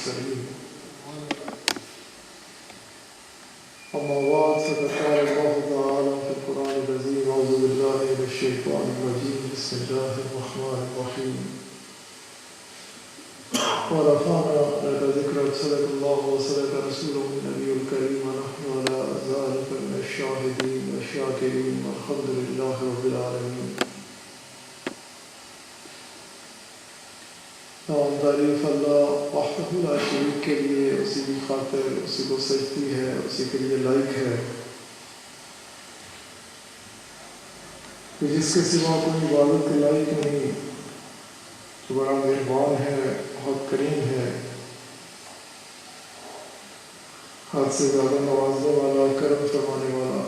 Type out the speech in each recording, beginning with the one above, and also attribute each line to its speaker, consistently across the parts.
Speaker 1: المرسلين أما بعد فقد قال الله تعالى في القرآن العظيم أعوذ بالله من الشيطان الرجيم بسم الله الرحمن الرحيم ورفعنا لك ذكرك صدق الله وصدق رسوله النبي الكريم ونحن على ذلك من الشاهدين والشاكرين والحمد لله رب العالمين. تعریف اللہ وحدہ لا شریک کے لیے، اسی کی خاطر اسی کو سجدی ہے، اسی کے لیے لائق ہے کہ جس کے سوا کوئی عبادت کے لائق نہیں، تو بڑا مہربان ہے، بہت کریم ہے، حد سے زیادہ نوازنے والا، کرم فرمانے والا،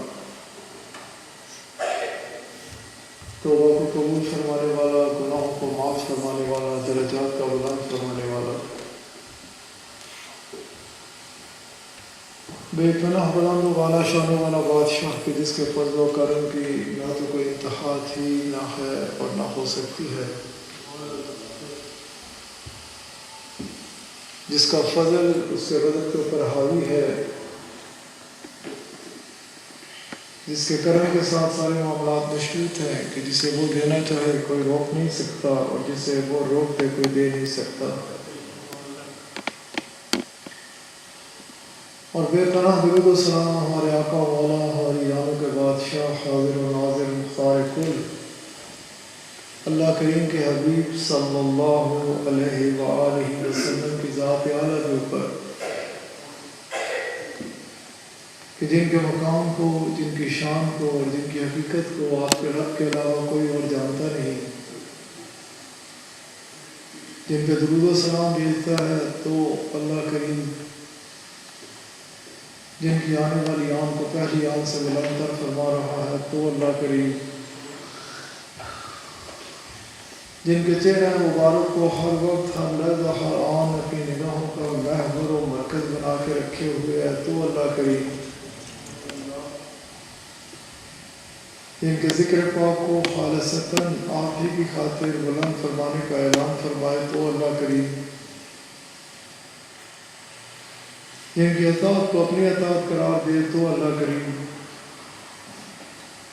Speaker 1: توبہ کو قبول فرمانے والا، گناہوں کو معاف فرمانے والا، درجات کا بلند فرمانے والا، بے پناہ بلند و بالا شان والا بادشاہ کہ جس کے فضل و کرم کی نہ تو کوئی انتہا تھی، نہ ہے اور نہ ہو سکتی ہے، جس کا فضل اس کے رزق کے اوپر حاوی ہے، جس کے کرم کے ساتھ سارے معاملات مشروط ہیں کہ جسے وہ دینا چاہے کوئی روک نہیں سکتا، اور جسے وہ روک دے کوئی دے نہیں سکتا، اور بے پناہ درود و سلام ہمارے آقا مولا ہماری جانوں کے بادشاہ حاضر و ناظر مختار کل اللہ کریم کے حبیب صلی اللہ علیہ وآلہ وسلم کی ذات اعلیٰ کے اوپر کہ جن کے مقام کو، جن کی شان کو اور جن کی حقیقت کو آپ کے رب کے علاوہ کوئی اور جانتا نہیں، جن پہ درود و سلام بھیجتا ہے تو اللہ کریم جن کی آنے والی آن کو پہلی آن سے بلند تر فرما رہا ہے تو اللہ کریم جن کے چہرے مبارک کو ہر وقت ہر لحظہ ہر آن اپنی نگاہوں کا محور و مرکز بنا کے رکھے ہوئے ہے تو اللہ کریم جن کے ذکر پاک کو خالصتاً آپ ہی کی خاطر بلند فرمانے کا اعلان فرمائے تو اللہ کریم جن کی اطاعت کو اپنی اطاعت قرار دے تو اللہ کریم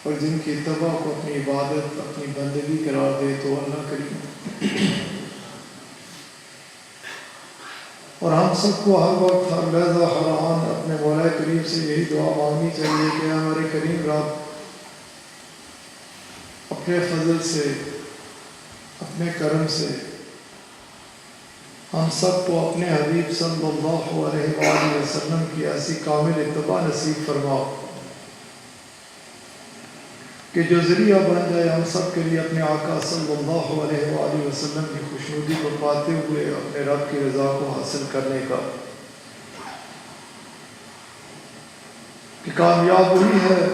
Speaker 1: اور جن کی اتباع کو اپنی عبادت، اپنی بندگی قرار دے تو اللہ کریم اور ہم سب کو ہر وقت ہر لحظہ ہر آن اپنے مولا کریم سے یہی دعا مانگنی چاہیے کہ ہمارے کریم رب اپنے فضل سے، اپنے کرم سے ہم سب کو اپنے حبیب صلی اللہ علیہ وآلہ وسلم کی ایسی کامل اتباع نصیب فرماؤ کہ جو ذریعہ بن جائے ہم سب کے لیے اپنے آقا صلی اللہ علیہ وآلہ وسلم کی خوشنودی کو پاتے ہوئے اپنے رب کی رضا کو حاصل کرنے کا، کہ کامیاب وہی ہے،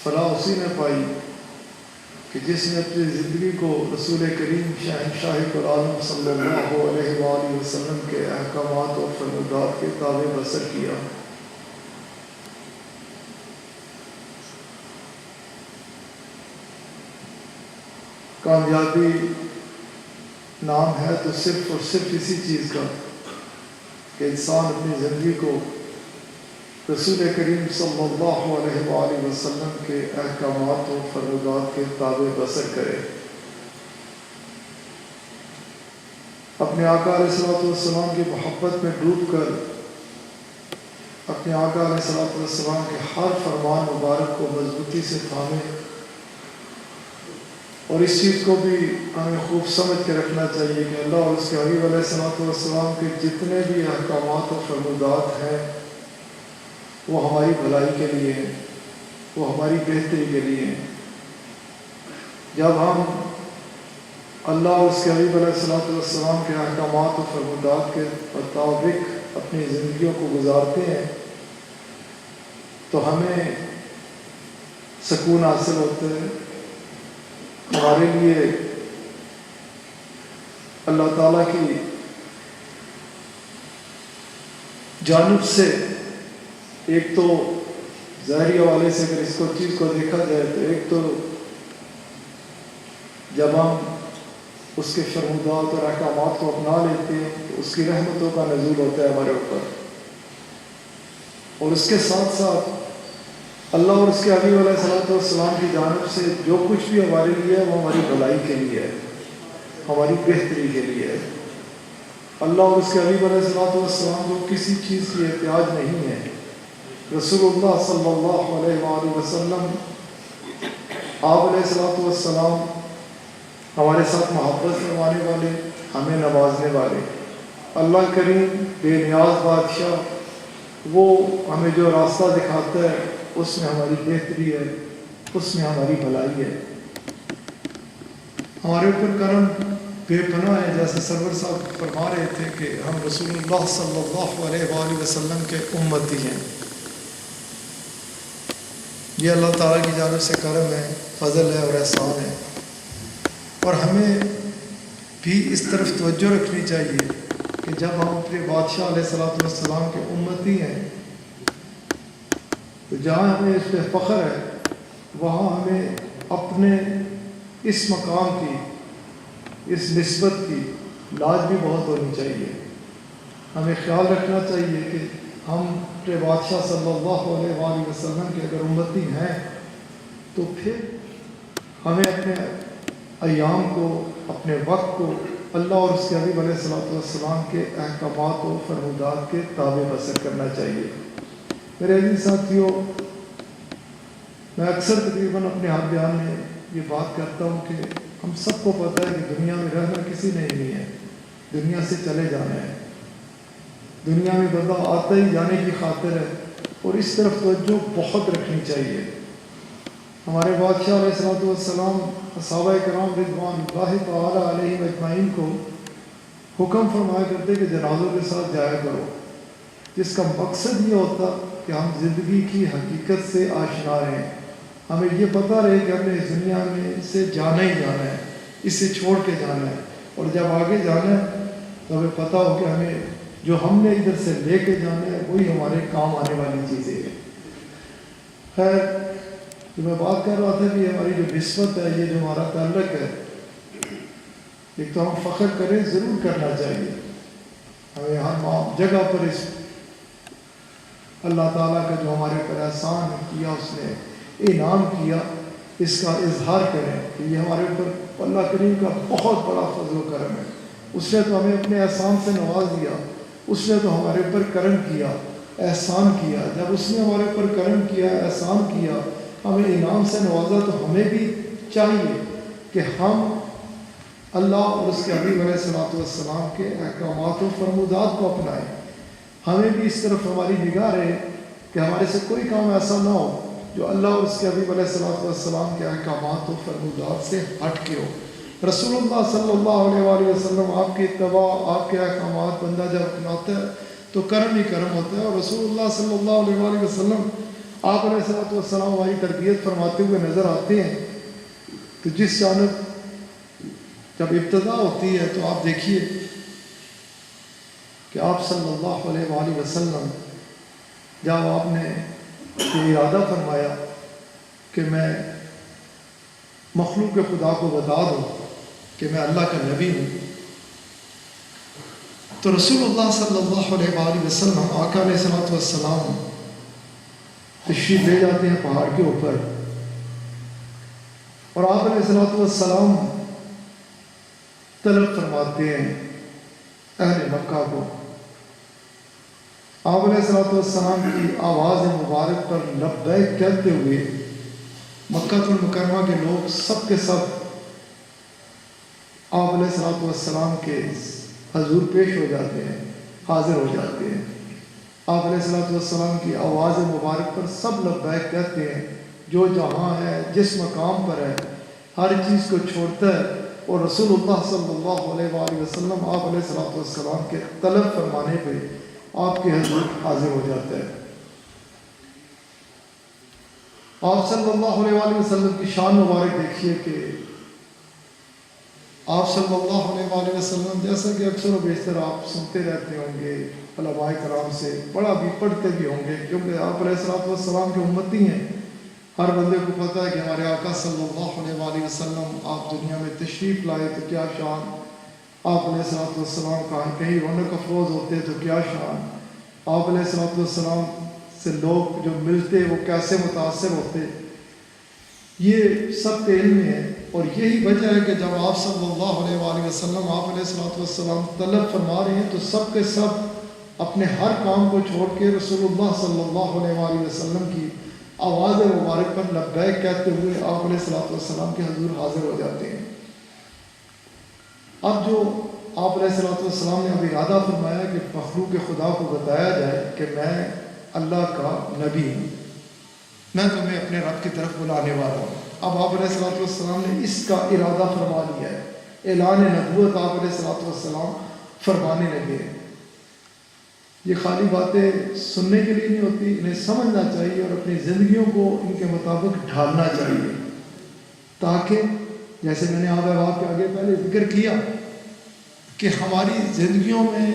Speaker 1: فلاح اسی نے پائی کہ جس نے اپنی زندگی کو رسول کریم شہنشاہ العالم صلی اللہ علیہ وآلہ وسلم کے احکامات اور فرمودات کے تابع بسر کیا۔ کامیابی نام ہے تو صرف اور صرف اسی چیز کا کہ انسان اپنی زندگی کو رسول کریم صلی اللہ علیہ وآلہ وسلم کے احکامات و فرمودات کے تابع بسر کرے، اپنے آقا علیہ السلام کی محبت میں ڈوب کر اپنے آقا علیہ السلام کے ہر فرمان مبارک کو مضبوطی سے تھامے، اور اس چیز کو بھی ہمیں خوب سمجھ کے رکھنا چاہیے کہ اللہ اور اس کے حبیب علیہ السلام کے جتنے بھی احکامات و فرمودات ہیں وہ ہماری بھلائی کے لیے ہیں، وہ ہماری بہتری کے لیے ہیں۔ جب ہم اللہ اور اس کے حبیب علیہ السلام کے احکامات و فرمودات کے مطابق اپنی زندگیوں کو گزارتے ہیں تو ہمیں سکون حاصل ہوتا ہے، ہمارے لیے اللہ تعالیٰ کی جانب سے ایک تو ظاہری حوالے سے اگر اس کو چیز کو دیکھا جائے تو ایک تو جب ہم اس کے فرمودات اور احکامات کو اپنا لیتے ہیں تو اس کی رحمتوں کا نزول ہوتا ہے ہمارے اوپر، اور اس کے ساتھ ساتھ اللہ اور اس کے حبیب علیہ الصلوۃ والسلام کی جانب سے جو کچھ بھی ہمارے لیے ہے وہ ہماری بھلائی کے لیے ہے، ہماری بہتری کے لیے ہے۔ اللہ اور اس کے حبیب علیہ الصلوۃ والسلام کو کسی چیز کی احتیاج نہیں ہے۔ رسول اللہ صلی اللہ علیہ وآلہ وسلم، آپ علیہ الصلوۃ والسلام ہمارے ساتھ محبت فرمانے والے، ہمیں نوازنے والے، اللہ کریم بے نیاز بادشاہ، وہ ہمیں جو راستہ دکھاتا ہے اس میں ہماری بہتری ہے، اس میں ہماری بھلائی ہے۔ ہمارے اوپر کرم بے پناہ ہے، جیسے سرور صاحب فرما رہے تھے کہ ہم رسول اللہ صلی اللہ علیہ وآلہ وسلم کے امتی ہیں۔ یہ اللہ تعالیٰ کی جانب سے کرم ہے، فضل ہے اور احسان ہے، اور ہمیں بھی اس طرف توجہ رکھنی چاہیے کہ جب ہم اپنے بادشاہ علیہ الصلوۃ والسلام کے امتی ہیں تو جہاں ہمیں اس پہ فخر ہے وہاں ہمیں اپنے اس مقام کی، اس نسبت کی لاج بھی بہت ہونی چاہیے۔ ہمیں خیال رکھنا چاہیے کہ ہم اپنے بادشاہ صلی اللہ علیہ وآلہ وسلم کے اگر امتی ہیں تو پھر ہمیں اپنے ایام کو، اپنے وقت کو اللہ اور اس کے حبیب علیہ الصلوۃ والسلام کے احکامات و فرمودات کے تابع بسر کرنا چاہیے۔ میرے عزیز ساتھیوں، میں اکثر تقریباً اپنے ہر بیان میں یہ بات کرتا ہوں کہ ہم سب کو پتہ ہے کہ دنیا میں رہنا کسی نے نہیں ہے، دنیا سے چلے جانا ہے۔ دنیا میں بندہ آتا ہی جانے کی خاطر ہے، اور اس طرف توجہ بہت رکھنی چاہیے۔ ہمارے بادشاہ علیہ الصلوۃ والسلام صحابہ کرام رضوان اللہ تعالیٰ علیہم اجمعین کو حکم فرمایا کرتے کہ جنازوں کے ساتھ جایا کرو، جس کا مقصد یہ ہوتا کہ ہم زندگی کی حقیقت سے آشنا رہیں، ہمیں یہ پتہ رہے کہ ہم نے اس دنیا میں سے جانا ہی جانا ہے، اسے چھوڑ کے جانا ہے، اور جب آگے جانا ہے تو ہمیں پتہ ہو کہ ہمیں جو ہم نے ادھر سے لے کے جانا ہے وہی ہمارے کام آنے والی چیزیں ہیں۔ خیر، جو میں بات کر رہا تھا کہ ہماری جو نسبت ہے، یہ جو ہمارا تعلق ہے، ایک تو ہم فخر کریں، ضرور کرنا چاہیے، ہمیں ہر جگہ پر اس اللہ تعالیٰ کا جو ہمارے پر احسان کیا، اس نے انعام کیا، اس کا اظہار کریں کہ یہ ہمارے اوپر اللہ کریم کا بہت بڑا فضل و کرم ہے۔ اس نے تو ہمیں اپنے احسان سے نواز دیا، اس نے تو ہمارے اوپر کرم کیا، احسان کیا۔ جب اس نے ہمارے اوپر کرم کیا، احسان کیا، ہمیں انعام سے نوازا، تو ہمیں بھی چاہیے کہ ہم اللہ اور اس کے حبیب علیہ الصلوۃ والسلام کے احکامات و فرمودات کو اپنائیں۔ ہمیں بھی اس طرف ہماری نگاہ رہے کہ ہمارے سے کوئی کام ایسا نہ ہو جو اللہ اور اس کے حبیب علیہ الصلوۃ والسلام کے احکامات و فرمودات سے ہٹ کے ہو۔ رسول اللہ صلی اللہ علیہ وآلہ وسلم، آپ کی اتباع، آپ کے احکامات بندہ جب اپناتا ہے تو کرم ہی کرم ہوتا ہے، اور رسول اللہ صلی اللہ علیہ وآلہ وسلم آپ علیہ الصلوۃ والسلام ہماری تربیت فرماتے ہوئے نظر آتے ہیں، تو جس جانب جب ابتدا ہوتی ہے تو آپ دیکھیے کہ آپ صلی اللہ علیہ وآلہ وسلم جب آپ نے یہ ارادہ فرمایا کہ میں مخلوق خدا کو بتا دوں کہ میں اللہ کا نبی ہوں، تو رسول اللہ صلی اللہ علیہ وآلہ وسلم آقا علیہ الصلوۃ والسلام تشریف لے جاتے ہیں پہاڑ کے اوپر، اور آپ علیہ الصلوۃ والسلام طلب فرماتے ہیں اہل مکہ کو۔ آپ علیہ الصلوۃ والسلام کی آواز مبارک پر لبیک کہتے ہوئے مکہ المکرمہ کے لوگ سب کے سب آپ علیہ الصلوۃ والسلام کے حضور پیش ہو جاتے ہیں، حاضر ہو جاتے ہیں۔ آپ علیہ الصلوۃ والسلام کی آواز مبارک پر سب لبیک کہتے ہیں، جو جہاں ہے، جس مقام پر ہے، ہر چیز کو چھوڑتا ہے، اور رسول اللہ صلی اللہ علیہ وآلہ وسلم آپ علیہ الصلوۃ والسلام کے طلب فرمانے پہ آپ کے حضور حاضر ہو جاتا ہے۔ آپ صلی اللہ علیہ وآلہ وسلم کی شان مبارک دیکھیے کہ آپ صلی اللہ علیہ وآلہ وسلم، جیسا کہ اکثر و بیشتر آپ سنتے رہتے ہوں گے علماء کرام سے، بڑا بھی پڑھتے بھی ہوں گے، کیونکہ آپ علیہ الصلوۃ والسلام کے امتی ہیں، ہر بندے کو پتہ ہے کہ ہمارے آقا صلی اللہ علیہ وآلہ وسلم آپ دنیا میں تشریف لائے تو کیا شان، آپ علیہ الصلوۃ والسلام کہیں رونق افروز ہوتے تو کیا شان، آپ علیہ الصلوۃ والسلام سے لوگ جو ملتے وہ کیسے متاثر ہوتے، یہ سب کے علم میں ہے۔ اور یہی وجہ ہے کہ جب آپ صلی اللہ علیہ وآلہ وسلم آپ علیہ الصلوۃ والسلام طلب فرما رہے ہیں تو سب کے سب اپنے ہر کام کو چھوڑ کے رسول اللہ صلی اللہ علیہ وآلہ وسلم کی آواز مبارک پر لبیک کہتے ہوئے آپ علیہ الصلوۃ والسلام کے حضور حاضر ہو جاتے ہیں۔ اب جو آپ علیہ الصلوۃ والسلام نے اب ارادہ فرمایا کہ مخلوق خدا کو بتایا جائے کہ میں اللہ کا نبی ہوں، میں تمہیں اپنے رب کی طرف بلانے والا ہوں۔ اب آپ علیہ الصلوۃ والسلام نے اس کا ارادہ فرما لیا ہے، اعلان نبوت آپ علیہ الصلوۃ والسلام فرمانے لگے ہیں۔ یہ خالی باتیں سننے کے لیے نہیں ہوتی، انہیں سمجھنا چاہیے اور اپنی زندگیوں کو ان کے مطابق ڈھالنا چاہیے، تاکہ جیسے میں نے آپ احباب کے آگے پہلے ذکر کیا کہ ہماری زندگیوں میں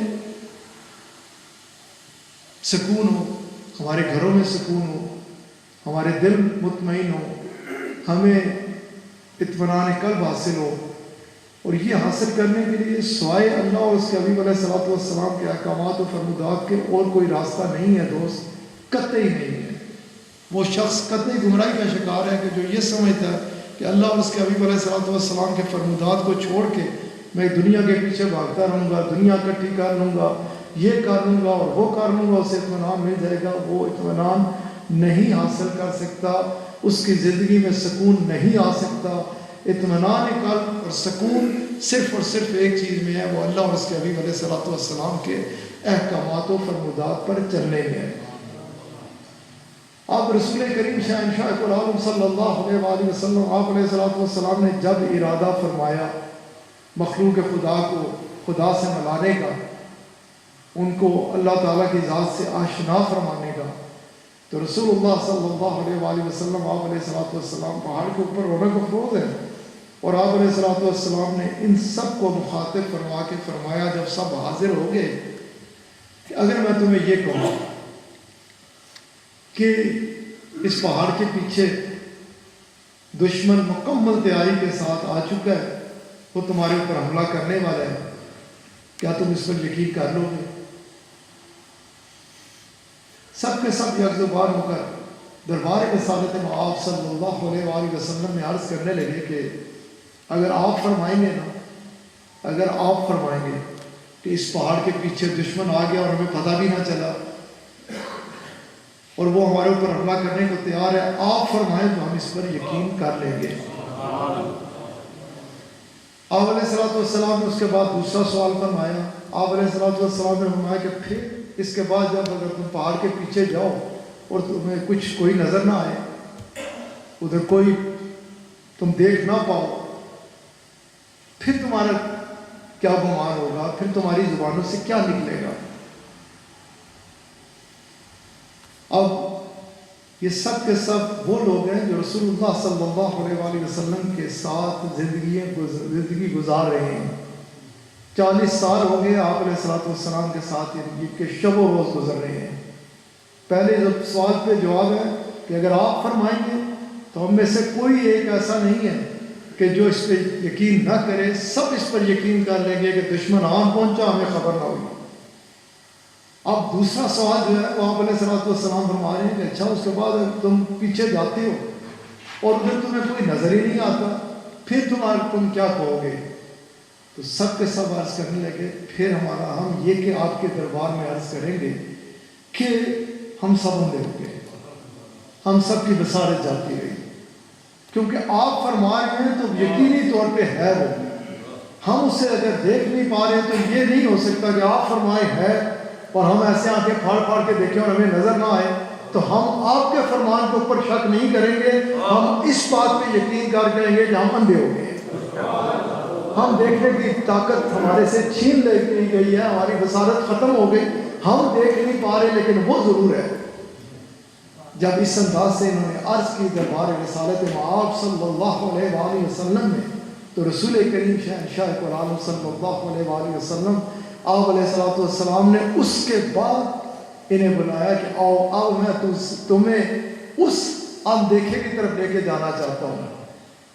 Speaker 1: سکون ہو، ہمارے گھروں میں سکون ہو، ہمارے دل مطمئن ہو، ہمیں اطمینان قلب حاصل ہو۔ اور یہ حاصل کرنے کے لیے سوائے اللہ اور اس کے حبیب علیہ الصلوۃ والسلام کے احکامات و فرمودات کے اور کوئی راستہ نہیں ہے دوست، قطعی نہیں ہے۔ وہ شخص قطعی گمراہی کا شکار ہے کہ جو یہ سمجھتا ہے کہ اللہ اور اس کے حبیب علیہ الصلوۃ والسلام کے فرمودات کو چھوڑ کے میں دنیا کے پیچھے بھاگتا رہوں گا، دنیا اکٹھی کر لوں گا، یہ کر لوں گا اور وہ کر لوں گا، اسے اطمینان مل جائے گا۔ وہ اطمینان نہیں حاصل کر سکتا، اس کی زندگی میں سکون نہیں آ سکتا۔ اطمینان قلب اور سکون صرف اور صرف ایک چیز میں ہے، وہ اللہ اور اس کے حبیب علیہ الصلوۃ والسلام کے احکامات و فرمودات پر چلنے میں ہے۔ اب رسول کریم شہنشاہ العالم صلی اللہ علیہ وآلہ وسلم آپ علیہ الصلوۃ والسلام نے جب ارادہ فرمایا مخلوق خدا کو خدا سے ملانے کا، ان کو اللہ تعالیٰ کی ذات سے آشنا فرمانے کا، تو رسول اللہ صلی اللہ علیہ وآلہ وسلم آپ علیہ الصلوۃ والسلام پہاڑ کے اوپر رونق افروز ہیں، اور آپ علیہ الصلوۃ والسلام نے ان سب کو مخاطب فرما کے فرمایا جب سب حاضر ہو گئے کہ اگر میں تمہیں یہ کہوں کہ اس پہاڑ کے پیچھے دشمن مکمل تیاری کے ساتھ آ چکا ہے، وہ تمہارے اوپر حملہ کرنے والا ہے، کیا تم اس پر یقین کر لو گے؟ سب کے سب یک زبان ہو کر دربار رسالت مآب صلی اللہ علیہ وآلہ وسلم میں عرض کرنے لگے کہ اگر آپ فرمائیں گے نا، اگر آپ فرمائیں گے کہ اس پہاڑ کے پیچھے دشمن آ گیا اور ہمیں پتہ بھی نہ چلا اور وہ ہمارے اوپر حملہ کرنے کو تیار ہے، آپ فرمائیں تو ہم اس پر یقین کر لیں گے۔ آپ علیہ الصلوۃ والسلام نے اس کے بعد دوسرا سوال فرمایا۔ آپ علیہ الصلوۃ والسلام نے فرمایا کہ پھر اس کے بعد جب اگر تم پہاڑ کے پیچھے جاؤ اور تمہیں کوئی نظر نہ آئے، ادھر کوئی تم دیکھ نہ پاؤ، پھر تمہارا کیا گمان ہوگا، پھر تمہاری زبانوں سے کیا نکلے گا؟ اب یہ سب کے سب وہ لوگ ہیں جو رسول اللہ صلی اللہ علیہ وآلہ وسلم کے ساتھ زندگی گزار رہے ہیں۔ 40 سال ہو گئے آپ علیہ الصلوۃ والسلام کے ساتھ ان کے شب و روز گزر رہے ہیں۔ پہلے جب سوال پہ جواب ہے کہ اگر آپ فرمائیں گے تو ہم میں سے کوئی ایک ایسا نہیں ہے کہ جو اس پہ یقین نہ کرے، سب اس پر یقین کر لیں گے کہ دشمن آن پہنچا، ہمیں خبر نہ ہوئی۔ اب دوسرا سوال جو ہے وہ آپ علیہ الصلوۃ والسلام فرما رہے ہیں کہ اچھا اس کے بعد تم پیچھے جاتے ہو اور ادھر تمہیں کوئی نظر ہی نہیں آتا، پھر تم کیا کہو گے؟ تو سب کے سب عرض کرنے لگے پھر ہم یہ کہ آپ کے دربار میں عرض کریں گے کہ ہم سب اندھے ہو گئے، ہم سب کی بصارت جاتی رہی، کیونکہ آپ فرما رہے ہیں تو یقینی طور پہ ہے وہ، ہم اسے اگر دیکھ نہیں پا رہے تو یہ نہیں ہو سکتا کہ آپ فرمائے ہے اور ہم ایسے آنکھیں پھاڑ پھاڑ کے دیکھیں اور ہمیں نظر نہ آئے، تو ہم آپ کے فرمان کے اوپر شک نہیں کریں گے، ہم اس بات پہ یقین کر کریں گے کہ ہم اندھے ہو گئے، ہم دیکھنے کی طاقت ہمارے سے چھین لی گئی ہے، ہماری بصارت ختم ہو گئی، ہم دیکھ نہیں پا رہے لیکن وہ ضرور ہے۔ جب اس انداز سے انہوں نے عرض کی دربار رسالت مآب صلی اللہ علیہ وآلہ وسلم میں، تو رسول کریم شہنشاہ العالم صلی اللہ علیہ وآلہ وسلم آپ علیہ الصلوۃ والسلام نے اس کے بعد انہیں بلایا کہ آؤ میں تمہیں اس اندیکھے کی طرف لے کے جانا چاہتا ہوں،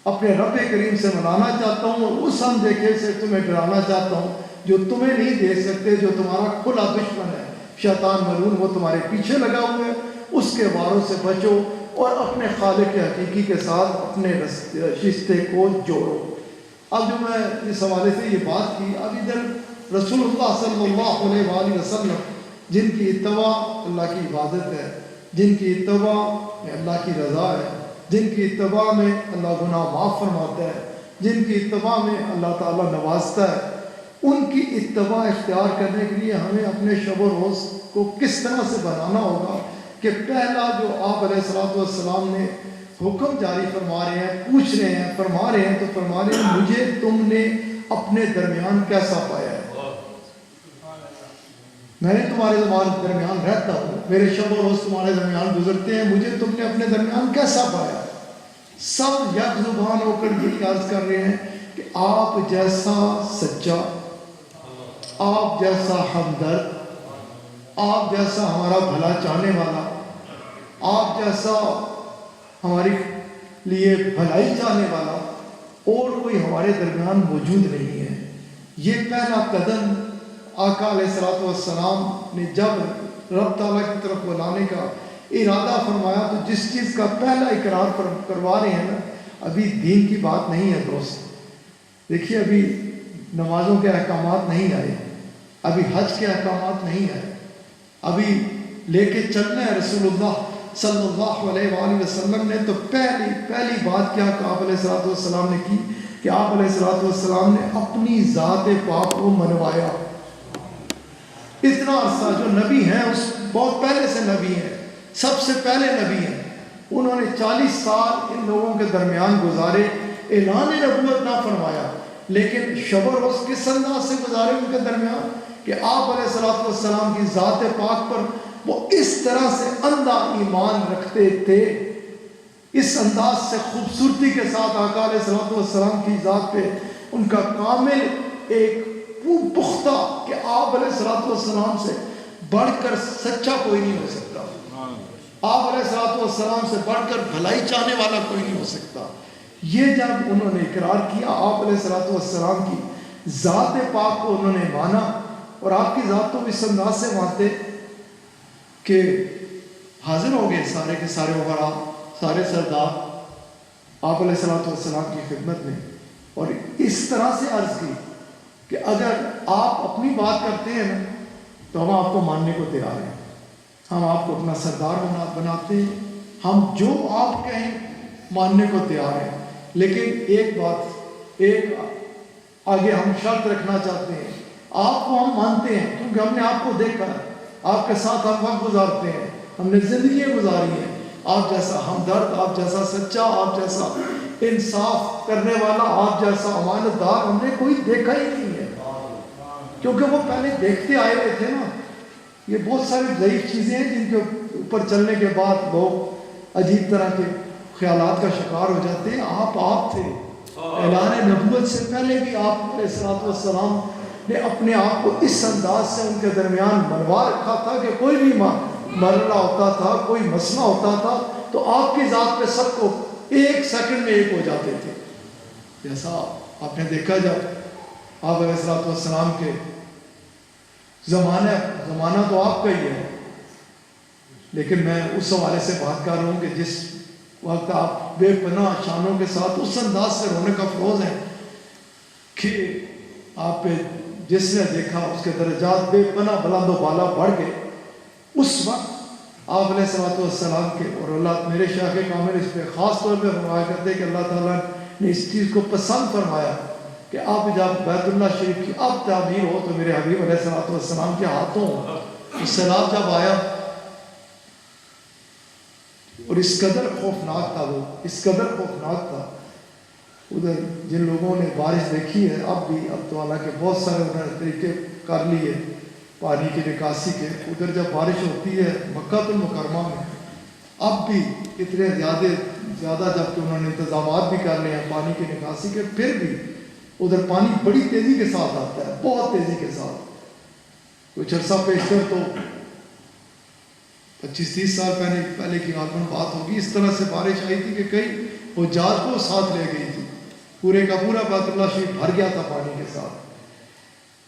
Speaker 1: اپنے رب کریم سے منانا چاہتا ہوں، اور اس اندیکھے سے تمہیں ڈرانا چاہتا ہوں جو تمہیں نہیں دیکھ سکتے، جو تمہارا کھلا دشمن ہے شیطان ملعون، وہ تمہارے پیچھے لگا ہوئے ہے، اس کے واروں سے بچو اور اپنے خالق حقیقی کے ساتھ اپنے رشتے کو جوڑو۔ اب جو میں اس حوالے سے یہ بات کی، اب ادھر رسول اللہ صلی اللہ علیہ وآلہ وسلم جن کی اتباع اللہ کی عبادت ہے، جن کی اتباع میں اللہ کی رضا ہے، جن کی اتباع میں اللہ گناہ معاف فرماتا ہے، جن کی اتباع میں اللہ تعالیٰ نوازتا ہے، ان کی اتباع اختیار کرنے کے لیے ہمیں اپنے شب و روز کو کس طرح سے بنانا ہوگا کہ پہلا جو آپ علیہ السلام نے حکم جاری فرما رہے ہیں، پوچھ رہے ہیں، فرما رہے ہیں، تو فرما رہے ہیں مجھے تم نے اپنے درمیان کیسا پایا ہے؟ میں نے تمہارے درمیان رہتا ہوں، میرے شب و روز تمہارے درمیان گزرتے ہیں، مجھے تم نے اپنے درمیان کیسا پایا؟ سب یک زبان ہو کر یہ عرض کر رہے ہیں کہ آپ جیسا سچا، آپ جیسا ہمدرد، آپ جیسا ہمارا بھلا چاہنے والا، آپ جیسا ہمارے لیے بھلائی چاہنے والا اور کوئی ہمارے درمیان موجود نہیں ہے۔ یہ پہلا قدم آقا علیہ السلام نے جب رب تعالیٰ کی طرف بلانے کا ارادہ فرمایا، تو جس چیز کا پہلا اقرار کروا رہے ہیں نا، ابھی دین کی بات نہیں ہے دوست۔ دیکھیے ابھی نمازوں کے احکامات نہیں آئے، ابھی حج کے احکامات نہیں آئے، ابھی لے کے چلنا ہے رسول اللہ صلی اللہ علیہ وآلہ وسلم نے۔ تو پہلی بات کیا کہ آپ علیہ السلام نے کی کہ آپ علیہ السلام نے اپنی ذات پاک کو منوایا۔ اتنا عرصہ جو نبی ہیں اس بہت پہلے سے نبی ہیں، سب سے پہلے نبی ہیں، انہوں نے 40 سال ان لوگوں کے درمیان گزارے، اعلان نبوت نہ فرمایا، لیکن شب و روز کس انداز سے گزارے ان کے درمیان کہ آپ علیہ السلام کی ذات پاک پر وہ اس طرح سے اندھا ایمان رکھتے تھے، اس انداز سے خوبصورتی کے ساتھ آقا علیہ السلام کی ذات پہ ان کا کامل ایک پختہ کہ آپ علیہ السلام سے بڑھ کر سچا کوئی نہیں ہو سکتا، آپ علیہ السلام سے بڑھ کر بھلائی چاہنے والا کوئی نہیں ہو سکتا۔ یہ جب انہوں نے اقرار کیا، آپ علیہ السلام کی ذات پاک کو انہوں نے مانا، اور آپ کی ذات تو اس انداز سے مانتے کہ حاضر ہو گئے سارے کے سارے وزراء، سارے سردار آپ علیہ السلام کی خدمت میں، اور اس طرح سے عرض کی کہ اگر آپ اپنی بات کرتے ہیں تو ہم آپ کو ماننے کو تیار ہیں، ہم آپ کو اپنا سردار بناتے ہیں، ہم جو آپ کہیں ماننے کو تیار ہیں، لیکن ایک بات، ایک آگے ہم شرط رکھنا چاہتے ہیں، آپ کو ہم مانتے ہیں کیونکہ ہم نے آپ کو دیکھا ہے، آپ کے ساتھ ہم وقت گزارتے ہیں، ہم نے زندگیاں گزاری ہیں، آپ جیسا ہمدرد، آپ جیسا سچا، آپ جیسا انصاف کرنے والا، آپ جیسا امانت دار ہم نے کوئی دیکھا ہی نہیں ہے، کیونکہ وہ پہلے دیکھتے آئے ہوئے تھے نا۔ یہ بہت ساری ضعیف چیزیں ہیں جن کے اوپر چلنے کے بعد لوگ عجیب طرح کے خیالات کا شکار ہو جاتے ہیں۔ آپ تھے، اعلان نبوت سے پہلے بھی آپ علیہ السلام نے اپنے آپ کو اس انداز سے ان کے درمیان منوا رکھا تھا کہ کوئی بھی مرنا ہوتا تھا، کوئی مسئلہ ہوتا تھا تو آپ کی ذات پہ سب کو ایک سیکنڈ میں ایک ہو جاتے تھے۔ جیسا آپ نے دیکھا جب آپ علیہ السلام کے زمانہ تو آپ کا ہی ہے، لیکن میں اس حوالے سے بات کر رہا ہوں کہ جس وقت آپ بے پناہ شانوں کے ساتھ اس انداز سے رونے کا فروز ہیں کہ آپ پہ جس نے دیکھا اس کے درجات بے پناہ بلند و بالا بڑھ گئے، اس وقت آپ علیہ السلام کے، اور اللہ میرے شیخ کامل اس پہ خاص طور پہ فرمایا کرتے کہ اللہ تعالیٰ نے اس چیز کو پسند فرمایا کہ اب جب بیت اللہ شریف کی اب تعمیر ہو تو میرے حبیب علیہ السلام کے ہاتھوں سیلاب جب آیا، اور اس قدر خوفناک تھا، وہ اس قدر خوفناک تھا، ادھر جن لوگوں نے بارش دیکھی ہے اب بھی، اب تو حالانکہ بہت سارے انہوں نے طریقے کر لیے پانی کی نکاسی کے، ادھر جب بارش ہوتی ہے مکہ المکرمہ میں اب بھی اتنے زیادہ جب کہ انہوں نے انتظامات بھی کر لے ہیں پانی کی نکاسی کے، پھر بھی ادھر پانی بڑی تیزی کے ساتھ آتا ہے، بہت تیزی کے ساتھ۔ کچھ عرصہ پیشتر تو 25-30 سال پہلے کی غالباً بات ہوگی، اس طرح سے بارش آئی تھی کہ کئی وہ جہاز کو ساتھ لے گئی تھی، پورے کا پورا بیت اللہ شریف بھر گیا تھا پانی کے ساتھ۔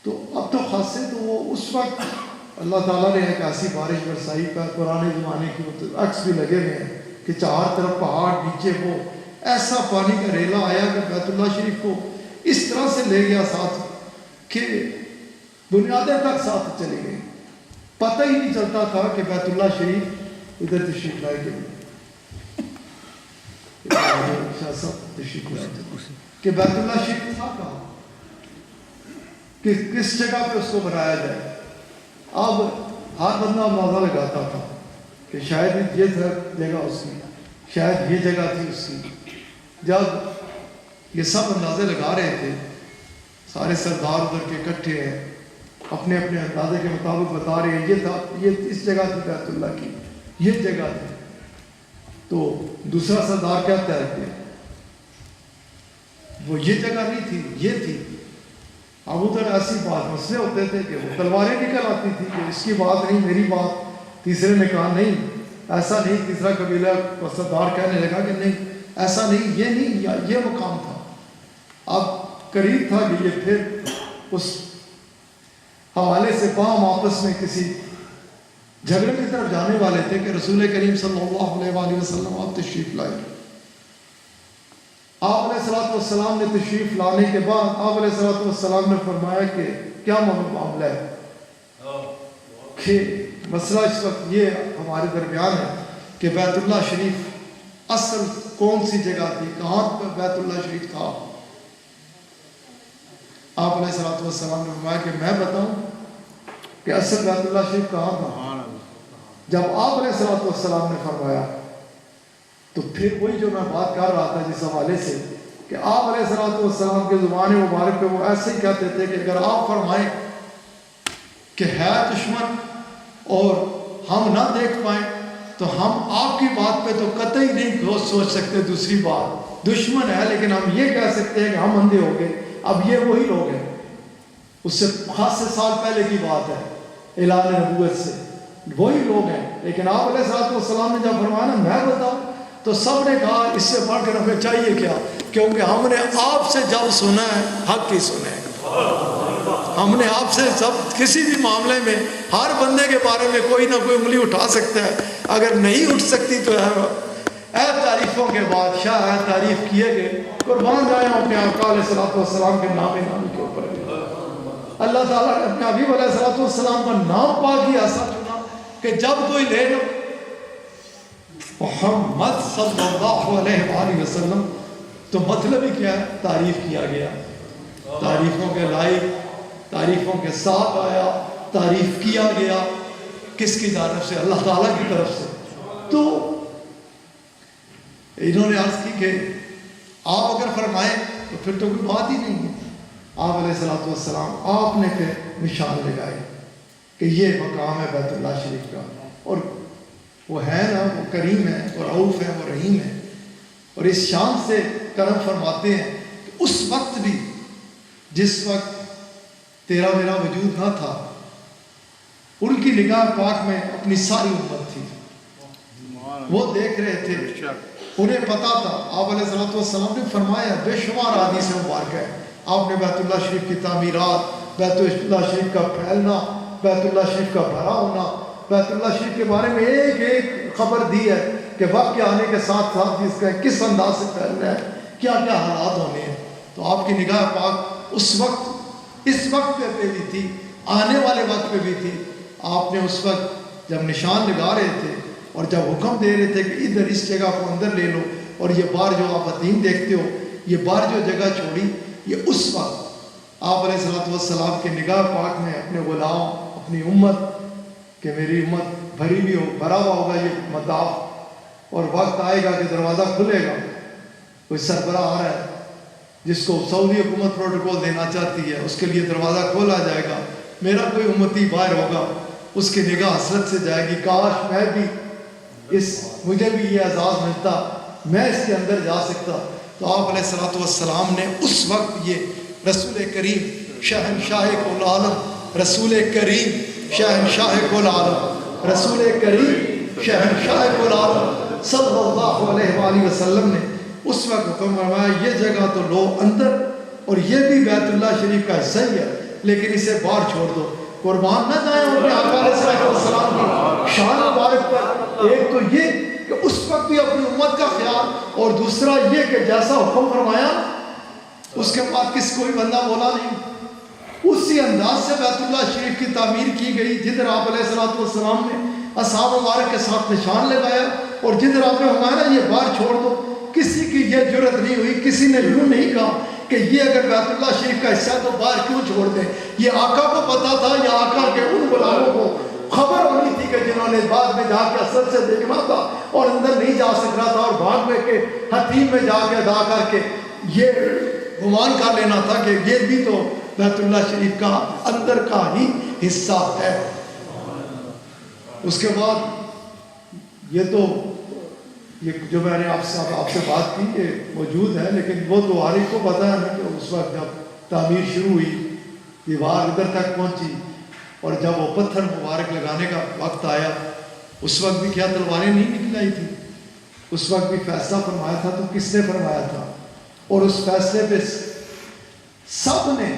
Speaker 1: تو اب تو خاصے تو وہ اس وقت اللہ تعالیٰ نے ایک ایسی بارش برسائی پر پرانے زمانے کی عکس بھی لگے ہوئے ہیں کہ چار طرف پہاڑ، نیچے وہ ایسا پانی کا ریلا آیا کہ بیت اللہ شریف کو اس طرح سے لے گیا ساتھ کہ بنیادیں تک ساتھ چلے گئے، پتہ ہی نہیں چلتا تھا کہ بیت اللہ شریف ادھر تشریف لائے گئے کہ بیت اللہ شریف تھا کہاں، کس جگہ پہ اس کو بنایا جائے۔ اب ہر بندہ اندازہ لگاتا تھا کہ شاید یہ جگہ اس کی، شاید یہ جگہ تھی اس کی۔ جب یہ سب اندازے لگا رہے تھے، سارے سردار ادھر کے اکٹھے ہیں، اپنے اپنے اندازے کے مطابق بتا رہے ہیں یہ تھا، یہ اس جگہ تھی بیت اللہ کی، یہ جگہ تھی۔ تو دوسرا سردار کہتا ہے کہ وہ یہ جگہ نہیں تھی، یہ تھی۔ اب ادھر ایسی بات مسئلے ہوتے تھے کہ وہ تلواریں نکل آتی تھی کہ اس کی بات نہیں میری بات، تیسرے نے کہا نہیں ایسا نہیں، تیسرا قبیلہ سردار کہنے لگا کہ نہیں ایسا نہیں، یہ نہیں، یہ مقام تھا۔ اب قریب تھا کہ یہ پھر اس حوالے سے باہم آپس میں کسی جھگڑے کی طرف جانے والے تھے کہ رسول کریم صلی اللہ علیہ وآلہ وسلم آپ تشریف لائے۔ آپ علیہ السلام نے تشریف لانے کے بعد آپ علیہ السلام نے فرمایا کہ کیا معاملہ ہے، کہ مسئلہ اس وقت یہ ہمارے درمیان ہے کہ بیت اللہ شریف اصل کون سی جگہ تھی، کہاں پر بیت اللہ شریف تھا۔ آپ علیہ السلام نے فرمایا کہ میں بتاؤں کہ اصل بیت اللہ شریف کہاں تھا۔ جب آپ علیہ السلام نے فرمایا تو پھر وہی جو میں بات کر رہا تھا جس حوالے سے کہ آپ علیہ السلام کے زبان مبارک پہ وہ ایسے ہی کہتے تھے کہ اگر آپ فرمائیں کہ ہے دشمن اور ہم نہ دیکھ پائیں تو ہم آپ کی بات پہ تو قطعی نہیں سوچ سکتے دوسری بات، دشمن ہے لیکن ہم یہ کہہ سکتے ہیں کہ ہم اندھے ہو گئے۔ اب یہ وہی لوگ ہیں، اس سے خاصے سال پہلے کی بات ہے، اعلان نبوت سے وہی لوگ ہیں۔ لیکن آپ علیہ السلام نے جب فرمایا نا میں بتاؤں تو سب نے کہا اس سے بڑھ کر ہمیں چاہیے کیا، کیونکہ ہم نے آپ سے جب سنا ہے حق ہی سنا ہے۔ ہم نے آپ سے سب کسی بھی معاملے میں ہر بندے کے بارے میں کوئی نہ کوئی انگلی اٹھا سکتا ہے، اگر نہیں اٹھ سکتی تو اے تعریفوں کے بادشاہ ہے، تعریف کیے گئے، قربان جائیں اپنے آقا علیہ السلام کے نام کے اوپر۔ اللہ تعالیٰ نے اپنے حبیب علیہ السلام کا نام پاک ہی ایسا چنا کہ جب کوئی لے لو محمد صلی اللہ علیہ وآلہ وسلم تو مطلب ہی کیا ہے، تعریف کیا گیا، تعریفوں کے لائق، تعریفوں کے ساتھ آیا، تعریف کیا گیا، کس کی طرف سے؟ اللہ تعالیٰ کی طرف سے۔ تو انہوں نے عرض کی کہ آپ اگر فرمائیں تو پھر تو کوئی بات ہی نہیں ہے۔ آپ علیہ السلام آپ نے پھر نشان لگائے کہ یہ مقام ہے بیت اللہ شریف کا، اور وہ ہے نا، وہ کریم ہے، وہ رؤوف ہے، وہ رحیم ہے، اور اس شان سے کرم فرماتے ہیں کہ اس وقت بھی جس وقت تیرا میرا وجود نہ تھا، ان کی نگاہ پاک میں اپنی ساری امت تھی، وہ دیکھ رہے تھے، انہیں پتا تھا۔ آپ علیہ السلام نے فرمایا بے شمار حدیث مبارک ہے، آپ نے بیت اللہ شریف کی تعمیرات، بیت اللہ شریف کا پھیلنا، بیت اللہ شریف کا بھرا ہونا، بیت اللہ شریف کے بارے میں ایک ایک خبر دی ہے کہ وقت کے آنے کے ساتھ ساتھ اس کا کس انداز سے پھیلنا ہے، کیا کیا حالات ہونے ہیں۔ تو آپ کی نگاہ پاک اس وقت، اس وقت پہ بھی تھی، آنے والے وقت پہ بھی تھی۔ آپ نے اس وقت جب نشان لگا رہے تھے اور جب حکم دے رہے تھے کہ ادھر اس جگہ کو اندر لے لو، اور یہ بار جو آپ حتیم دیکھتے ہو، یہ بار جو جگہ چھوڑی، یہ اس وقت آپ علیہ السلام کے نگاہ پاک میں اپنے غلام، اپنی امت کہ میری امت بھری بھی ہو، بھرا ہوا ہوگا یہ مطاف، اور وقت آئے گا کہ دروازہ کھلے گا، کوئی سربراہ آ رہا ہے جس کو سعودی حکومت پروٹوکول دینا چاہتی ہے، اس کے لیے دروازہ کھولا جائے گا، میرا کوئی امتی باہر ہوگا، اس کی نگاہ حسرت سے جائے گی، کاش میں بھی مجھے بھی یہ اعزاز ملتا، میں اس کے اندر جا سکتا۔ تو آپ علیہ السلام نے اس وقت یہ رسول کریم شہنشاہ کل عالم، رسول کریم شہنشاہ کل عالم، رسول کریم شہنشاہ العالم صلی اللہ علیہ وآلہ وسلم نے اس وقت حکم فرمایا یہ جگہ تو لو اندر اور یہ بھی بیت اللہ شریف کا حصہ ہی ہے لیکن اسے باہر چھوڑ دو. قربان نہ جائیں اپنے آقا علیہ السلام کی شان مبارک پر. ایک تو یہ کہ اس وقت بھی اپنی امت کا خیال اور دوسرا یہ کہ جیسا حکم فرمایا اس کے بعد کس کوئی بندہ بولا نہیں. اسی انداز سے بیت اللہ شریف کی تعمیر کی گئی جدھر آپ علیہ السلام نے اصحاب مبارک کے ساتھ نشان لگایا اور جدھر آپ نے ہمارا یہ باہر چھوڑ دو. کسی کی یہ جرت نہیں ہوئی, کسی نے یوں نہیں کہا کہ یہ اگر بیت اللہ شریف کا حصہ تو باہر کیوں چھوڑ دیں. یہ آقا کو پتا تھا یا آقا کے ان غلاموں کو خبر ہونی تھی کہ جنہوں نے بعد میں جا کے اثر سے دیکھنا تھا اور اندر نہیں جا سکنا تھا اور بھاگ میں کے حتیم میں جا کے ادا کر کے یہ گمان کر لینا تھا کہ یہ بھی تو بیت اللہ شریف کا اندر کا ہی حصہ ہے. اس کے بعد یہ تو یہ جو میں نے آپ سے بات کی یہ موجود ہے لیکن وہ تو ہر ایک کو پتہ ہے نا کہ اس وقت جب تعمیر شروع ہوئی دیوار ادھر تک پہنچی اور جب وہ پتھر مبارک لگانے کا وقت آیا اس وقت بھی کیا تلواریں نہیں نکل آئی تھی. اس وقت بھی فیصلہ فرمایا تھا تو کس نے فرمایا تھا اور اس فیصلے پہ سب نے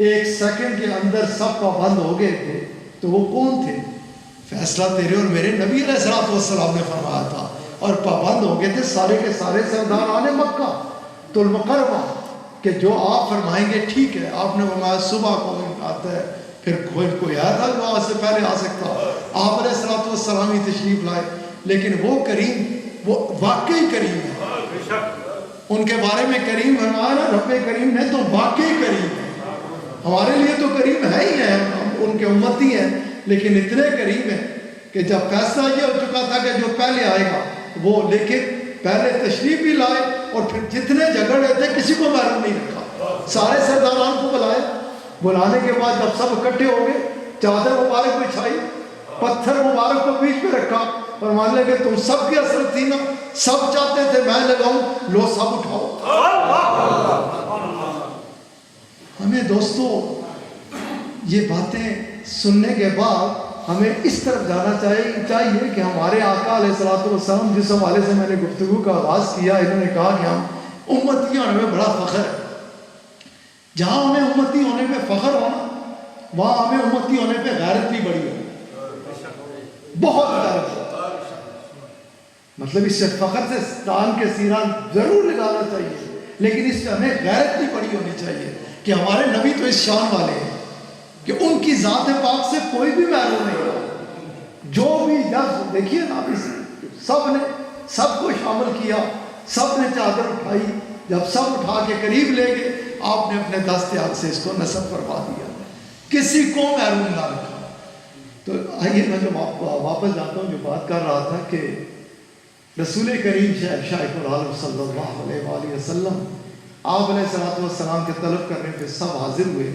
Speaker 1: ایک سیکنڈ کے اندر سب پابند ہو گئے تھے. تو وہ کون تھے؟ فیصلہ تیرے اور میرے نبی علیہ السلام نے فرمایا تھا اور پابند ہو گئے تھے سارے کے سارے سرداران مکہ تو المکرمہ کہ جو آپ فرمائیں گے ٹھیک ہے. آپ نے فرمایا صبح کو آتا ہے پھر کوئی آیا تھا جو آج سے پہلے آ سکتا. آپ علیہ السلام ہی تشریف لائے لیکن وہ کریم وہ واقعی کریم ہے. ان کے بارے میں کریم فرمایا نا رب کریم نے تو واقعی کریم ہے. ہمارے لیے تو کریم ہے ہی ہے, ہم ان کے امتی ہیں لیکن اتنے کریم ہیں کہ جب فیصلہ یہ ہو چکا تھا کہ جو پہلے آئے گا وہ لیکن پہلے تشریف بھی لائے اور پھر جتنے جھگڑ رہے تھے کسی کو محروم نہیں رکھا. سارے سرداران کو بلائے. بلانے کے بعد جب سب اکٹھے ہو گئے چادر مبارک بچھائی پتھر مبارک کو بیچ میں رکھا اور مان لے کہ تم سب کی اثر تھی نا سب چاہتے تھے میں لگاؤں لو سب اٹھاؤ. ہمیں دوستو یہ باتیں سننے کے بعد ہمیں اس طرف جانا چاہیے کہ ہمارے آقا علیہ السلام جس حوالے سے میں نے گفتگو کا آغاز کیا انہوں نے کہا کہ ہم امتی ہونے میں بڑا فخر ہے. جہاں ہمیں امتی ہونے پہ فخر ہونا وہاں ہمیں امتی ہونے پہ غیرت بھی بڑی ہو بہت غیرت. مطلب اس سے فخر سے تان کے سیران ضرور لگانا چاہیے لیکن اس سے ہمیں غیرت بھی بڑی ہونی چاہیے کہ ہمارے نبی تو اس شان والے ہیں کہ ان کی ذات پاک سے کوئی بھی محروم نہیں ہو. جو بھی جب دیکھیے نا سب نے سب کو شامل کیا سب نے چادر اٹھائی جب سب اٹھا کے قریب لے گئے آپ نے اپنے دست ہاتھ سے اس کو نصب فرما دیا کسی کو محروم نہ رکھا. تو آئیے میں جو واپس جاتا ہوں جو بات کر رہا تھا کہ رسول کریم شاہ العالم صلی اللہ علیہ وآلہ وسلم آپ علیہ السلام کے طلب کرنے پہ سب حاضر ہوئے.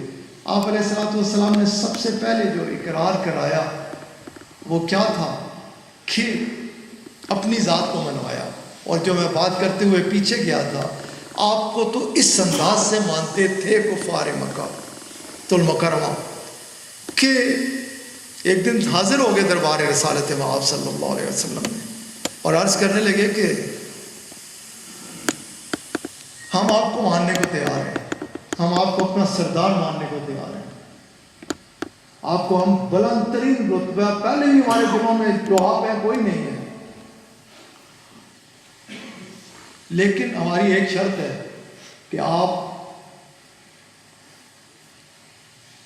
Speaker 1: آپ علیہ السلام نے سب سے پہلے جو اقرار کرایا وہ کیا تھا کہ اپنی ذات کو منوایا. اور جو میں بات کرتے ہوئے پیچھے گیا تھا آپ کو تو اس انداز سے مانتے تھے کفار مکہ تو المکرمہ کہ ایک دن حاضر ہو گئے دربار رسالت مآب صلی اللہ علیہ وسلم نے اور عرض کرنے لگے کہ ہم آپ کو ماننے کو تیار ہیں, ہم آپ کو اپنا سردار ماننے کو تیار ہیں, آپ کو ہم بلند ترین رتبہ پہلے بھی ہمارے دلوں میں جو آپ ہیں کوئی نہیں ہے لیکن ہماری ایک شرط ہے کہ آپ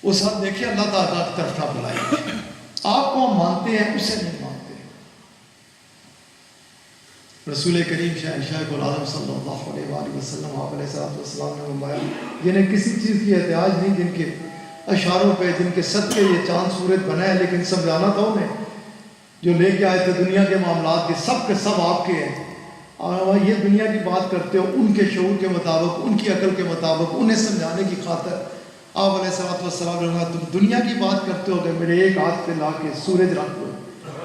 Speaker 1: اس وقت دیکھیے اللہ تعالیٰ کی طرف نہ بلائیں. آپ کو ہم مانتے ہیں اسے نہیں مانتے. رسول کریم شاہ العالم صلی اللہ علیہ وآلہ وسلم آپ علیہ السلام نے فرمایا جنہیں کسی چیز کی احتیاج نہیں جن کے اشاروں پہ جن کے صدقے یہ چاند سورج بنا ہے لیکن سمجھانا تھا انہیں جو لے کے آئے تھے دنیا کے معاملات کے سب آپ کے ہیں اور یہ دنیا کی بات کرتے ہو ان کے شعور کے مطابق ان کی عقل کے مطابق انہیں سمجھانے کی خاطر آپ علیہ السلام نے تم دنیا کی بات کرتے ہو کہ میرے ایک ہاتھ پہ لا کے سورج رکھ دو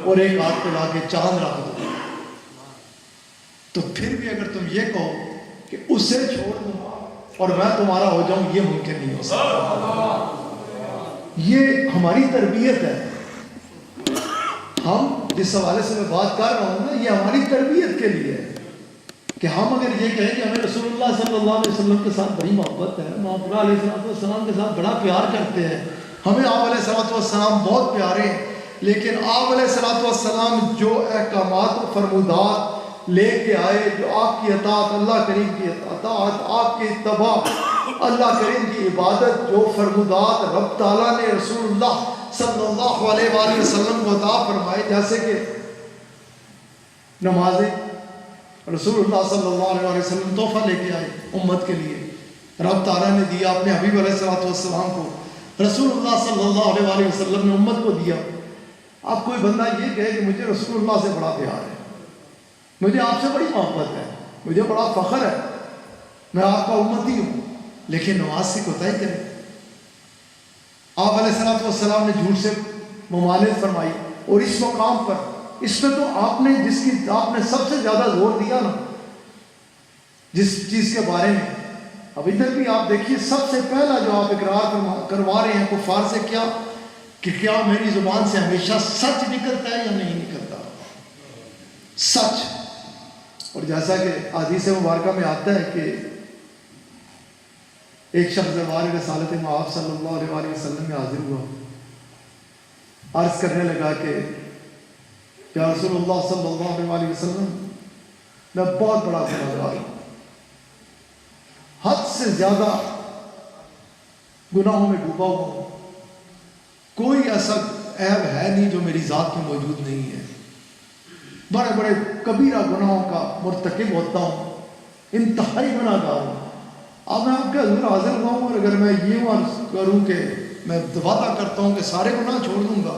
Speaker 1: اور ایک ہاتھ پہ لا کے چاند رکھ دو تو پھر بھی اگر تم یہ کہو کہ اسے چھوڑ دوں اور میں تمہارا ہو جاؤں یہ ممکن نہیں ہو سکتا. یہ ہماری تربیت ہے, ہم جس حوالے سے میں بات کر رہا ہوں نا، یہ ہماری تربیت کے لیے ہے کہ ہم اگر یہ کہیں کہ ہمیں رسول اللہ صلی اللہ علیہ وسلم کے ساتھ بڑی محبت ہے، ہم آپ علیہ السلام کے ساتھ بڑا پیار کرتے ہیں، ہمیں آپ علیہ السلام بہت پیارے ہیں، لیکن آپ علیہ السلام جو احکامات و فرمودات لے کے آئے، جو آپ کی اطاعت، اللہ کریم کی اطاعت، آپ کی اتباع، اللہ کریم کی عبادت، جو فرمودات رب تعالیٰ نے رسول اللہ صلی اللہ علیہ وآلہ وسلم کو عطا فرمائے، جیسے کہ نمازیں رسول اللہ صلی اللہ علیہ وآلہ وسلم تحفہ لے کے آئے امت کے لیے، رب تعالیٰ نے دیا اپنے حبیب علیہ السلام کو، رسول اللہ صلی اللہ علیہ وآلہ وسلم نے امت کو دیا۔ اب کوئی بندہ یہ کہے کہ مجھے رسول اللہ سے بڑا پیار ہے، مجھے آپ سے بڑی محبت ہے، مجھے بڑا فخر ہے، میں آپ کا امتی ہوں، لیکن نماز سے کوتاہی کرے۔ آپ علیہ السلام نے جھوٹ سے ممانعت فرمائی، اور اس مقام پر اس میں تو آپ نے سب سے زیادہ زور دیا نا جس چیز کے بارے میں، اب ادھر بھی آپ دیکھیے سب سے پہلا جو آپ اقرار کروا رہے ہیں کفار سے، کیا کہ کیا میری زبان سے ہمیشہ سچ نکلتا ہے یا نہیں نکلتا؟ سچ۔ اور جیسا کہ حدیث مبارکہ میں آتا ہے کہ ایک شخص دربار رسالت مآب صلی اللہ علیہ وآلہ وسلم میں حاضر ہوا، عرض کرنے لگا کہ یا رسول اللہ صلی اللہ علیہ وآلہ وسلم، میں بہت بڑا گنہگار ہوں، حد سے زیادہ گناہوں میں ڈوبا ہوا ہوں، کوئی ایسا عیب ہے نہیں جو میری ذات میں موجود نہیں ہے، بڑے بڑے کبیرہ گناہوں کا مرتکب ہوتا ہوں، انتہائی گناہگار ہوں۔ اب میں آپ کے حضور حاضر ہوا ہوں، اور اگر میں یہ عرض کروں کہ میں وعدہ کرتا ہوں کہ سارے گناہ چھوڑ دوں گا،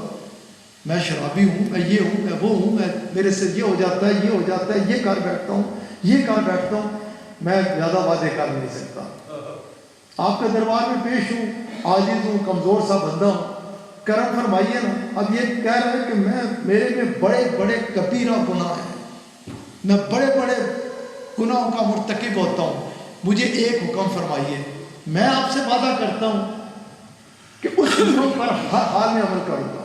Speaker 1: میں شرابی ہوں، میں یہ ہوں، میں وہ ہوں، میرے سے یہ ہو جاتا ہے، یہ ہو جاتا ہے، یہ کر بیٹھتا ہوں، یہ کر بیٹھتا ہوں، میں زیادہ وعدے کر نہیں سکتا۔ آپ کے دربار میں پیش ہوں، عاجز ہوں، کمزور سا بندہ ہوں، کرم فرمائیے نا۔ اب یہ کہہ رہے ہیں کہ میرے میں بڑے بڑے کبیرہ گناہ ہیں، میں بڑے بڑے گناہوں کا مرتکب ہوتا ہوں، مجھے ایک حکم فرمائیے، میں آپ سے وعدہ کرتا ہوں کہ اس حکم پر ہر حال میں عمل کروں گا،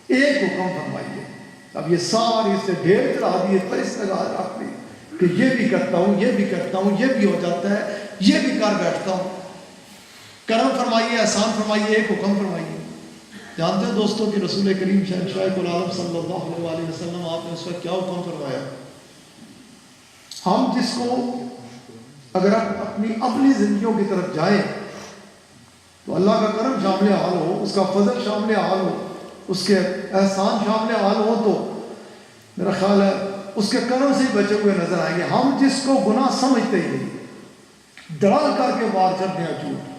Speaker 1: ایک حکم فرمائیے۔ اب یہ ساری سے ڈھیر چڑھا دیے، پر اس لگا رکھ دی کہ یہ بھی کرتا ہوں، یہ بھی کرتا ہوں، یہ بھی ہو جاتا ہے، یہ بھی کر بیٹھتا ہوں، کرم فرمائیے، احسان فرمائیے، ایک حکم فرمائیے۔ جانتے ہیں دوستوں کہ رسول کریم شہنشاہ العالم صلی اللہ علیہ وسلم آپ نے اس وقت کیا حکم فرمایا؟ ہم جس کو اگر اپنی اپنی زندگیوں کی طرف جائیں تو اللہ کا کرم شامل حال ہو، اس کا فضل شامل حال ہو، اس کے احسان شامل حال ہو، تو میرا خیال ہے اس کے کرم سے ہی بچے ہوئے نظر آئیں گے۔ ہم جس کو گناہ سمجھتے ہی نہیں، ڈرا کر کے باہر چڑھتے ہیں جھوٹ۔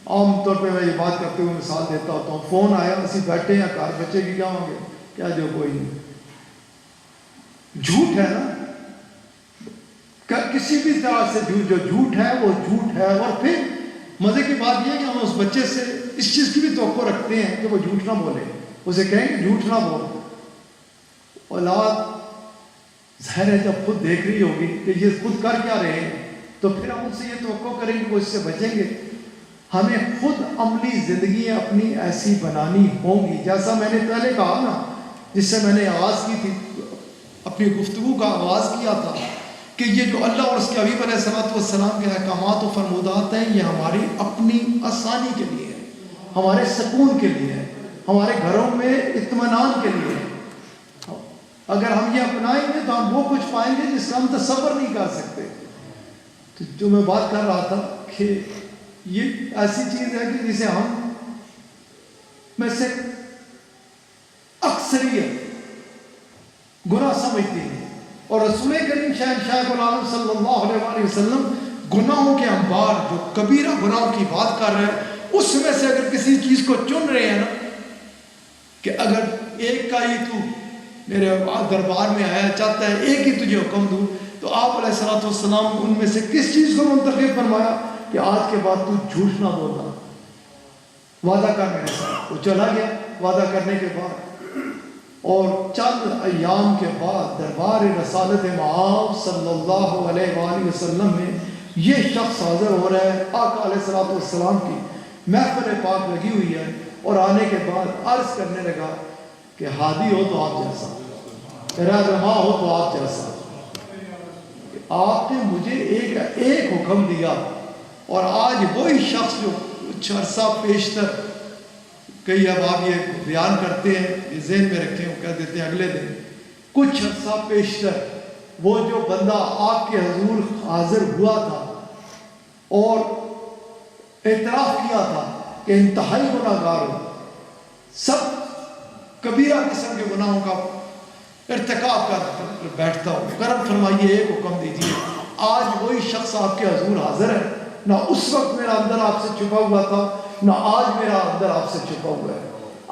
Speaker 1: عام طور پہ میں یہ بات کرتے ہوئے مثال دیتا ہوتا ہوں، فون آیا، اسی بیٹھے ہیں گھر، بچے کی کیا ہوں گے، کیا جو کوئی نہیں، جھوٹ ہے نا، کسی بھی طرح سے جھوٹ، جو جھوٹ ہے وہ جھوٹ ہے۔ اور پھر مزے کی بات یہ ہے کہ ہم اس بچے سے اس چیز کی بھی توقع رکھتے ہیں کہ وہ جھوٹ نہ بولے، اسے کہیں کہ جھوٹ نہ بول۔ اولاد ظاہر ہے جب خود دیکھ رہی ہوگی کہ یہ خود کر کیا رہے ہیں، تو پھر ہم ان سے یہ توقع کریں گے وہ اس سے بچیں گے۔ ہمیں خود عملی زندگی اپنی ایسی بنانی ہوں گی، جیسا میں نے پہلے کہا نا، جس سے میں نے آغاز کی تھی، اپنی گفتگو کا آغاز کیا تھا، کہ یہ جو اللہ اور اس کے حبیب علیہ السلام کے احکامات و فرمودات ہیں، یہ ہماری اپنی آسانی کے لیے ہے، ہمارے سکون کے لیے ہے، ہمارے گھروں میں اطمینان کے لیے ہے۔ اگر ہم یہ اپنائیں گے تو ہم وہ کچھ پائیں گے جس کا ہم تصور نہیں کر سکتے۔ تو جو میں بات کر رہا تھا کہ یہ ایسی چیز ہے کہ جسے ہم میں سے اکثریت گناہ سمجھتی ہیں، اور رسول کریم شہنشاہ العالم صلی اللہ علیہ وآلہ وسلم گناہوں کے انبار، جو کبیرہ گناہوں کی بات کر رہے ہیں، اس میں سے اگر کسی چیز کو چن رہے ہیں نا، کہ اگر ایک کا ہی تو میرے دربار میں آیا چاہتا ہے ایک ہی تجھے حکم دوں، تو آپ علیہ السلام ان میں سے کس چیز کو منتخب فرمایا کہ آج کے بعد تو جھوٹ نہ بولنا، وعدہ کر میرے ساتھ۔ وہ چلا گیا وعدہ کرنے کے بعد، اور چند ایام کے بعد دربار رسالت مآب صلی اللہ علیہ وآلہ وسلم میں یہ شخص حاضر ہو رہا ہے، آقا علیہ السلام کی محفل پاک لگی ہوئی ہے، اور آنے کے بعد عرض کرنے لگا کہ ہادی ہو تو آپ جیسا، رہنما ہو تو آپ جیسا. آپ نے مجھے ایک حکم دیا، اور آج وہی شخص جو کچھ عرصہ پیشتر، کئی اب آپ یہ بیان کرتے ہیں، یہ ذہن میں رکھیں، وہ کہہ دیتے ہیں اگلے دن، کچھ عرصہ پیشتر وہ جو بندہ آپ کے حضور حاضر ہوا تھا اور اعتراف کیا تھا کہ انتہائی گناہ گار ہو، سب کبیرہ قسم کے گناہوں کا ارتکاب کر بیٹھتا ہو، کرم فرمائیے ایک حکم دیجیے. آج وہی شخص آپ کے حضور حاضر ہے. نہ اس وقت میرا اندر آپ سے چھپا ہوا تھا، نہ آج میرا اندر آپ سے چھپا ہوا ہے.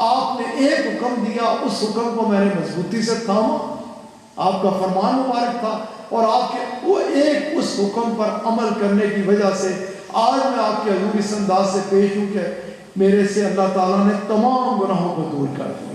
Speaker 1: آپ نے ایک حکم دیا، اس حکم کو میں نے مضبوطی سے تھاما، آپ کا فرمان مبارک تھا، اور آپ کے وہ ایک اس حکم پر عمل کرنے کی وجہ سے آج میں آپ کے حضور اس انداز سے پیش ہوں کہ میرے سے اللہ تعالیٰ نے تمام گناہوں کو دور کر دیا.